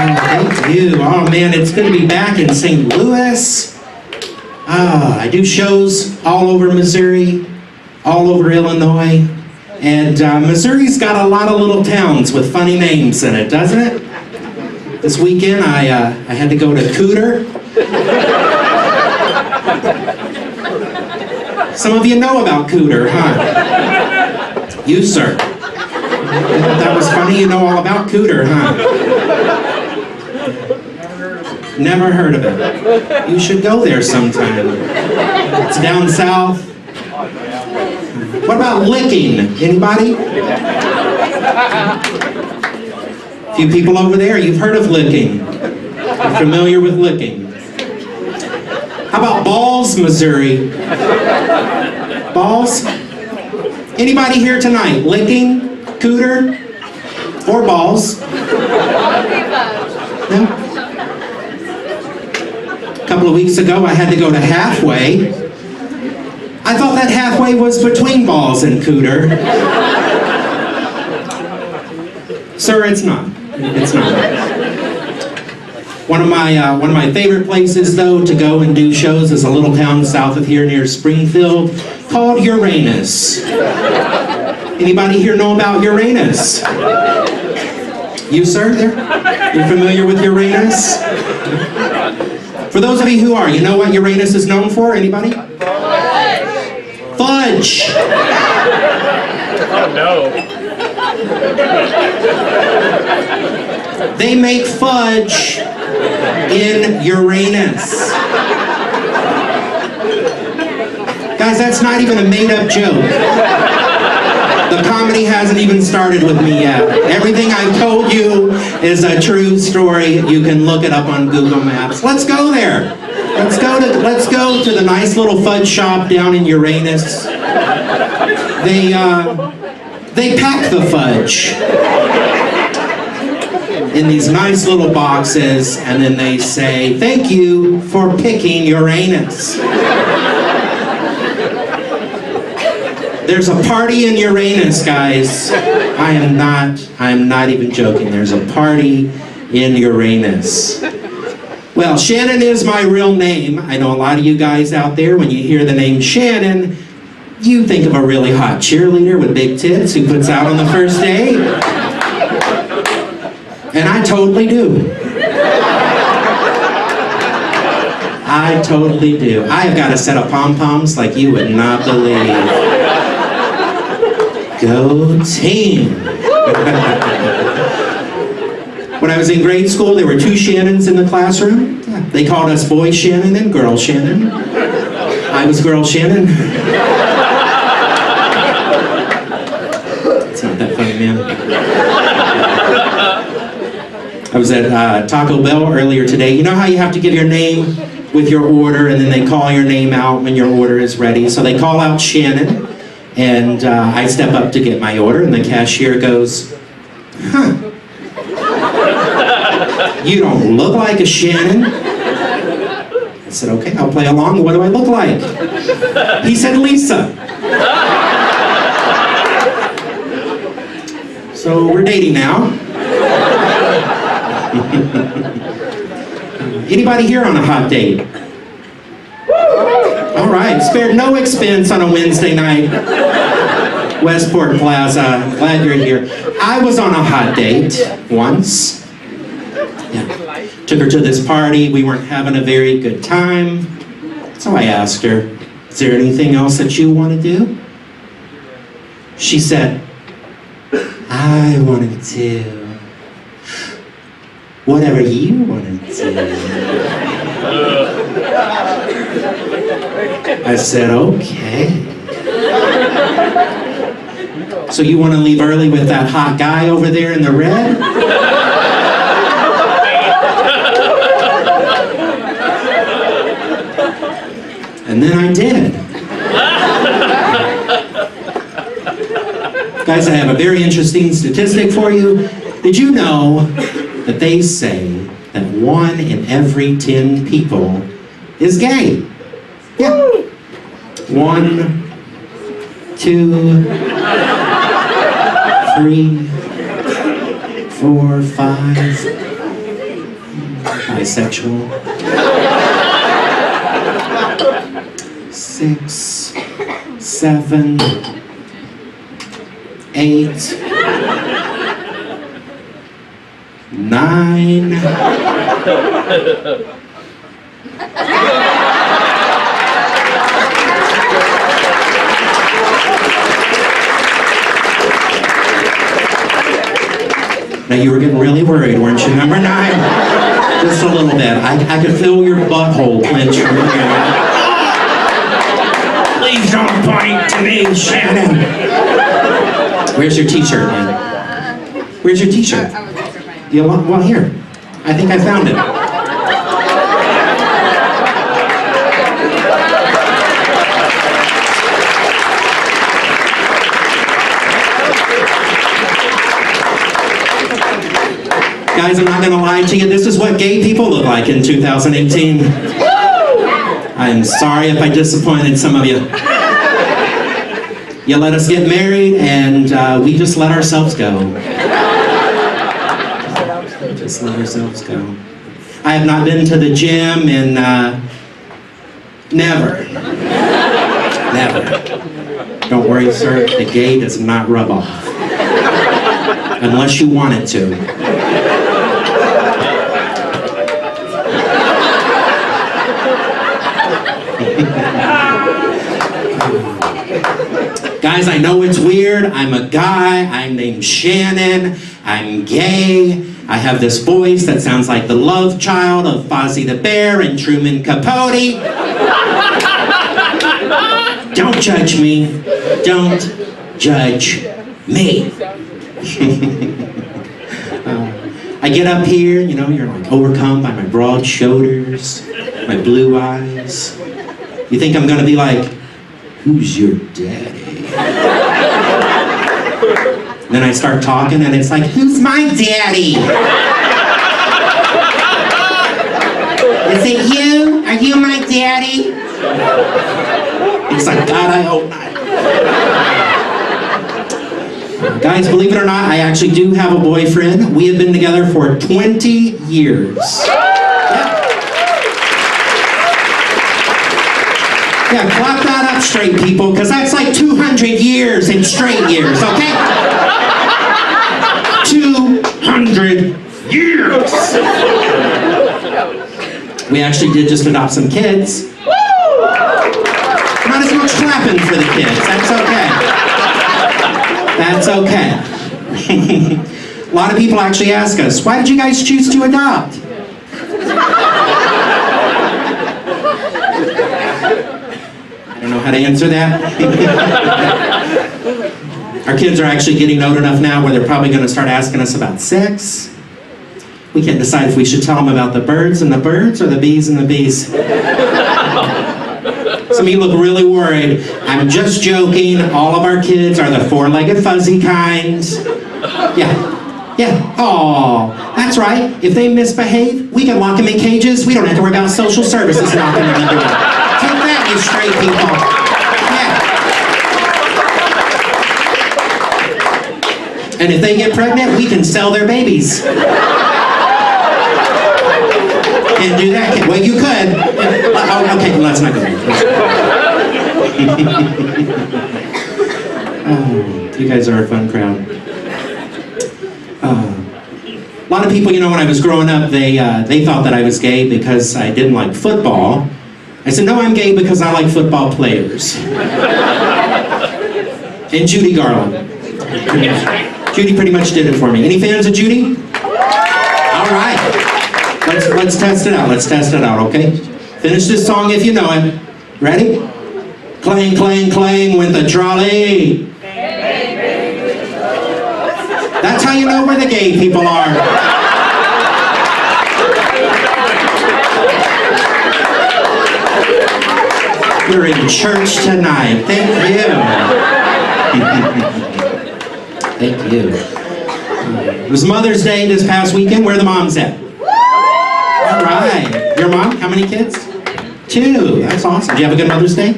Thank you. Oh man, it's good to be back in St. Louis. I do shows all over Missouri, all over Illinois, and Missouri's got a lot of little towns with funny names in it, doesn't it? This weekend I had to go to Cooter. Some of you know about Cooter, huh? You, sir. That was funny, you know all about Cooter, huh? Never heard of it. You should go there sometime. It's down south. What about Licking? Anybody? A few people over there, you've heard of Licking. You're familiar with Licking. How about Balls, Missouri? Balls? Anybody here tonight? Licking? Cooter? Or Balls? No? A couple of weeks ago, I had to go to Halfway. I thought that Halfway was between Balls and Cooter. Sir, it's not. It's not. One of my favorite places, though, to go and do shows is a little town south of here near Springfield called Uranus. Anybody here know about Uranus? You, sir, there? You're familiar with Uranus? For those of you who are, you know what Uranus is known for? Anybody? Fudge! Oh, no. They make fudge in Uranus. Guys, that's not even a made-up joke. The comedy hasn't even started with me yet. Everything I've told you is a true story. You can look it up on Google Maps. Let's go there. Let's go to the nice little fudge shop down in Uranus. They pack the fudge in these nice little boxes, and then they say, "Thank you for picking Uranus." There's a party in Uranus, guys. I am not even joking. There's a party in Uranus. Well, Shannon is my real name. I know a lot of you guys out there, when you hear the name Shannon, you think of a really hot cheerleader with big tits who puts out on the first day. And I totally do. I totally do. I have got a set of pom-poms like you would not believe. Go team! When I was in grade school, there were two Shannons in the classroom. They called us Boy Shannon and Girl Shannon. I was Girl Shannon. It's not that funny, man. I was at Taco Bell earlier today. You know how you have to give your name with your order, and then they call your name out when your order is ready? So they call out Shannon, and I step up to get my order, and the cashier goes, "Huh. You don't look like a Shannon." I said, "Okay, I'll play along. What do I look like?" He said, "Lisa." So we're dating now. Anybody here on a hot date? All right, spared no expense on a Wednesday night. Westport Plaza, I'm glad you're here. I was on a hot date once. Yeah. Took her to this party. We weren't having a very good time. So I asked her, "Is there anything else that you want to do?" She said, "I wanted to whatever you wanted to." I said, "Okay. So you want to leave early with that hot guy over there in the red?" And then I did. Guys, I have a very interesting statistic for you. Did you know that they say that 1 in every 10 people is gay? Yeah. 1, 2, 3, 4, 5. bisexual. 6, 7, 8, 9. Now you were getting really worried, weren't you? Number 9. Just a little bit. I could feel your butthole clench from here. Please don't point to me, Shannon. Where's your t-shirt, man? Where's your t-shirt? Well, here. I think I found it. Guys, I'm not going to lie to you. This is what gay people look like in 2018. I'm sorry if I disappointed some of you. You let us get married, and we just let ourselves go. Just let ourselves go. I have not been to the gym in never. Don't worry, sir. The gay does not rub off. Unless you want it to. Guys, I know it's weird. I'm a guy. I'm named Shannon. I'm gay. I have this voice that sounds like the love child of Fozzie the Bear and Truman Capote. Don't judge me. Don't judge me. I get up here, you know, you're like overcome by my broad shoulders, my blue eyes. You think I'm gonna be like, who's your daddy? And then I start talking and it's like, who's my daddy? Is it you? Are you my daddy? It's like, God, I hope not. Guys, believe it or not, I actually do have a boyfriend. We have been together for 20 years. Yeah, clap that up straight, people, because that's like 200 years in straight years, okay? 200 years! We actually did just adopt some kids. Not as much clapping for the kids, that's okay. That's okay. A lot of people actually ask us, why did you guys choose to adopt? I don't know how to answer that. Our kids are actually getting old enough now where they're probably going to start asking us about sex. We can't decide if we should tell them about the birds and the birds or the bees and the bees. Some of you look really worried. I'm just joking. All of our kids are the four-legged fuzzy kinds. Yeah. Oh, that's right. If they misbehave, we can lock them in cages. We don't have to worry about social services knocking on the door. Take that, you straight people. Yeah. And if they get pregnant, we can sell their babies. Can't do that. Well, you could. Oh, okay, let's not go there. Oh, you guys are a fun crowd. A lot of people, you know, when I was growing up, they thought that I was gay because I didn't like football. I said, no, I'm gay because I like football players. And Judy Garland. Judy pretty much did it for me. Any fans of Judy? All right. Let's test it out. Let's test it out, okay? Finish this song if you know it. Ready? Clang, clang, clang with the trolley. That's how you know where the gay people are. You're in church tonight. Thank you. Thank you. It was Mother's Day this past weekend. Where are the moms at? All right. Your mom? How many kids? 2. That's awesome. Did you have a good Mother's Day?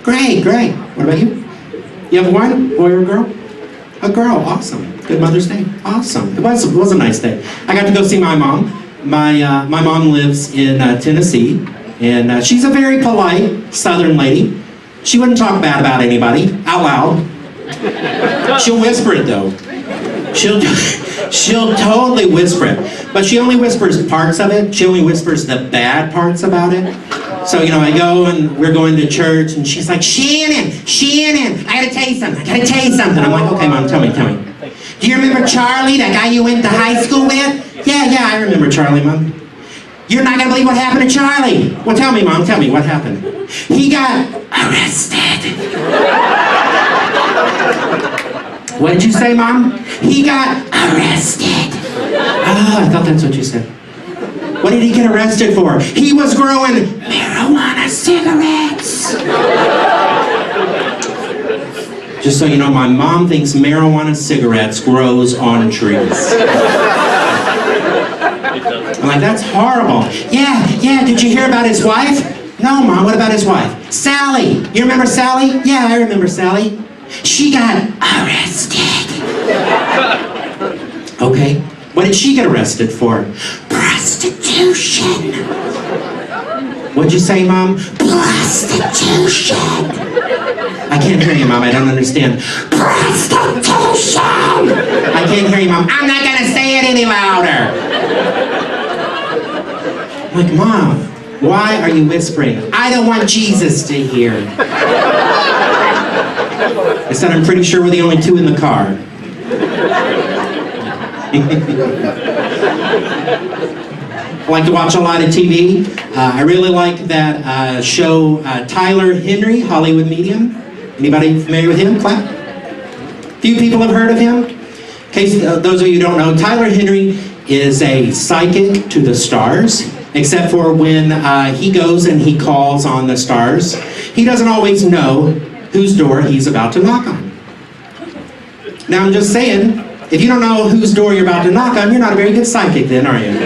Great. What about you? You have one? Boy or girl? A girl. Awesome. Good Mother's Day. Awesome. It was a nice day. I got to go see my mom. my mom lives in Tennessee, and she's a very polite Southern lady. She wouldn't talk bad about anybody out loud. She'll whisper it though. She'll totally whisper it, but she only whispers parts of it. She only whispers the bad parts about it. So, you know, I go and we're going to church and she's like, Shannon, I gotta tell you something. I'm like, okay, Mom, tell me. Do you remember Charlie, that guy you went to high school with? Yeah, I remember Charlie, Mom. You're not gonna believe what happened to Charlie. Well, tell me, Mom, what happened? He got arrested. What did you say, Mom? He got arrested. Oh, I thought that's what you said. What did he get arrested for? He was growing marijuana cigarettes. Just so you know, my mom thinks marijuana cigarettes grows on trees. I'm like, that's horrible. Yeah, did you hear about his wife? No, Mom, what about his wife? Sally, you remember Sally? Yeah, I remember Sally. She got arrested. Okay, what did she get arrested for? Prostitution. What'd you say, Mom? Prostitution. I can't hear you, Mom, I don't understand. Prostitution. I can't hear you, Mom. I'm not gonna say it any louder. I'm like, Mom, why are you whispering? I don't want Jesus to hear. I said, I'm pretty sure we're the only two in the car. I like to watch a lot of TV. I really like that show, Tyler Henry, Hollywood Medium. Anybody familiar with him? Clap. Few people have heard of him. In case those of you who don't know, Tyler Henry is a psychic to the stars, except for when he goes and he calls on the stars. He doesn't always know whose door he's about to knock on. Now I'm just saying, if you don't know whose door you're about to knock on, you're not a very good psychic then, are you?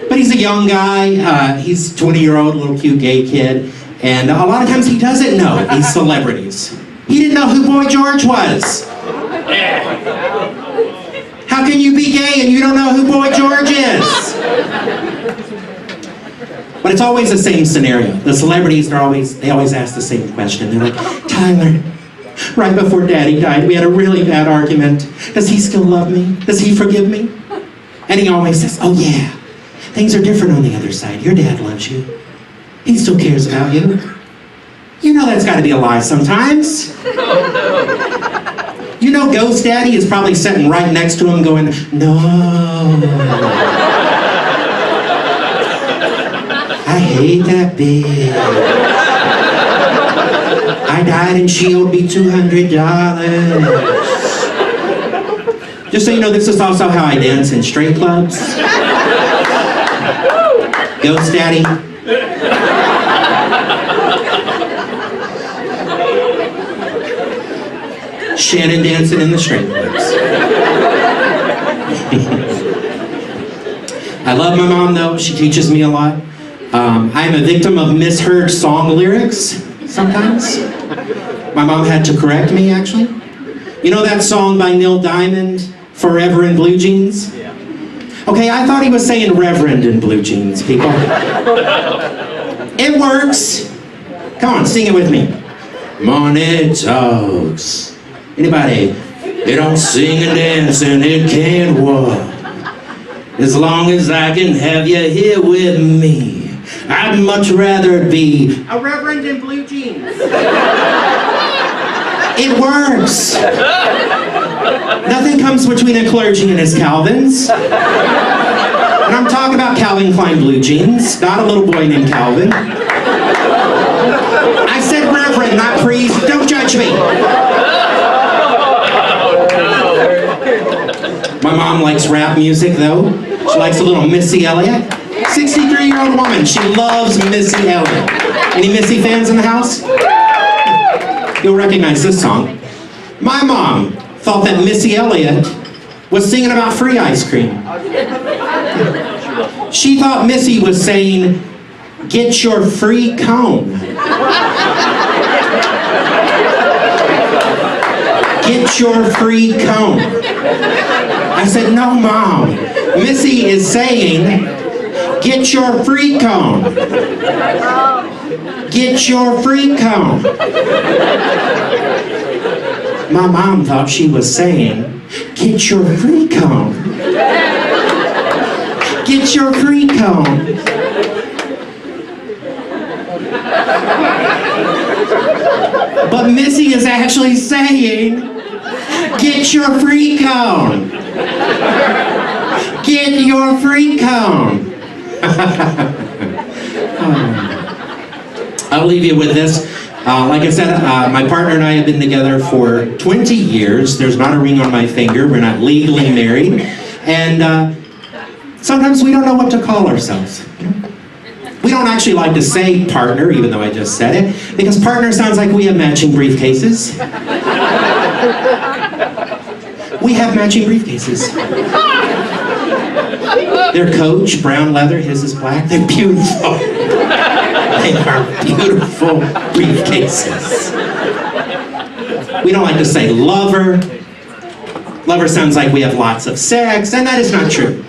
But he's a young guy, he's a 20-year-old little cute gay kid, and a lot of times he doesn't know these celebrities. He didn't know who Boy George was. How can you be gay and you don't know who Boy George is? But it's always the same scenario. The celebrities, they always ask the same question. They're like, Tyler, right before Daddy died, we had a really bad argument. Does he still love me? Does he forgive me? And he always says, oh yeah, things are different on the other side. Your dad loves you. He still cares about you. You know that's got to be a lie sometimes. You know Ghost Daddy is probably sitting right next to him going, no. I hate that bitch. I died and she owed me $200. Just so you know, this is also how I dance in straight clubs. Ghost Daddy. Shannon dancing in the straight clubs. I love my mom though, she teaches me a lot. I am a victim of misheard song lyrics sometimes. My mom had to correct me actually. You know that song by Neil Diamond, Forever in Blue Jeans? Okay, I thought he was saying Reverend in Blue Jeans, people. It works. Come on, sing it with me. Money talks. Anybody? It don't sing and dance and it can't walk. As long as I can have you here with me, I'd much rather be a reverend in blue jeans. It works. Nothing comes between a clergy and his Calvins. And I'm talking about Calvin Klein blue jeans, not a little boy named Calvin. I said reverend, not priest. Don't judge me. My mom likes rap music, though. She likes a little Missy Elliott. 63-year-old woman. She loves Missy Elliott. Any Missy fans in the house? You'll recognize this song. My mom thought that Missy Elliott was singing about free ice cream. She thought Missy was saying, get your free cone. Get your free cone. I said, no, Mom. Missy is saying, get your freak on. Get your freak on. My mom thought she was saying, get your freak on. Get your freak on. But Missy is actually saying, get your freak on. Get your freak on. I'll leave you with this. Like I said, my partner and I have been together for 20 years. There's not a ring on my finger. We're not legally married. And sometimes we don't know what to call ourselves. We don't actually like to say partner, even though I just said it, because partner sounds like we have matching briefcases. We have matching briefcases. They're Coach, brown leather, his is black. They're beautiful. They are beautiful briefcases. We don't like to say lover. Lover sounds like we have lots of sex, and that is not true.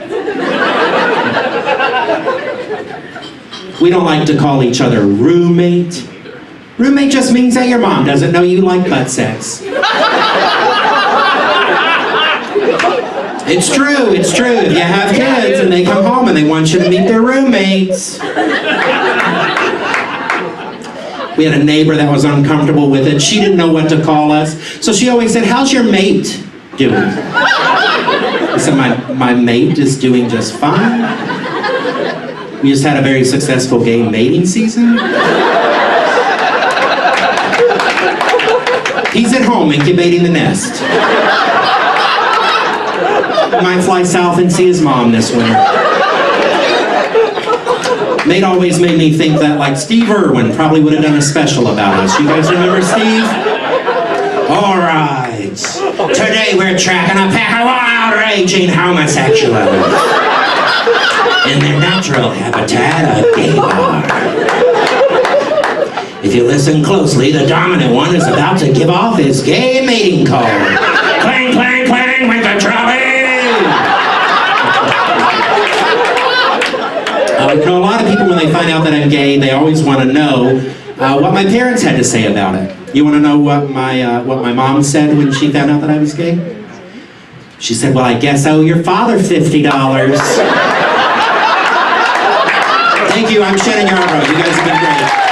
We don't like to call each other roommate. Roommate just means that your mom doesn't know you like butt sex. It's true, it's true. If you have kids and they come home and they want you to meet their roommates. We had a neighbor that was uncomfortable with it. She didn't know what to call us. So she always said, how's your mate doing? I said, my mate is doing just fine. We just had a very successful gay mating season. He's at home incubating the nest. Might fly south and see his mom this winter. Mate always made me think that like Steve Irwin probably would have done a special about us. You guys remember Steve? All right. Today we're tracking a pack of outraging homosexuals in their natural habitat, a gay bar. If you listen closely, the dominant one is about to give off his gay mating call. Clang, clang, clang with the trolley! You know, a lot of people, when they find out that I'm gay, they always want to know what my parents had to say about it. You want to know what my mom said when she found out that I was gay? She said, well, I guess I owe your father $50. Thank you, I'm Shannon Yarbrough. You guys have been great.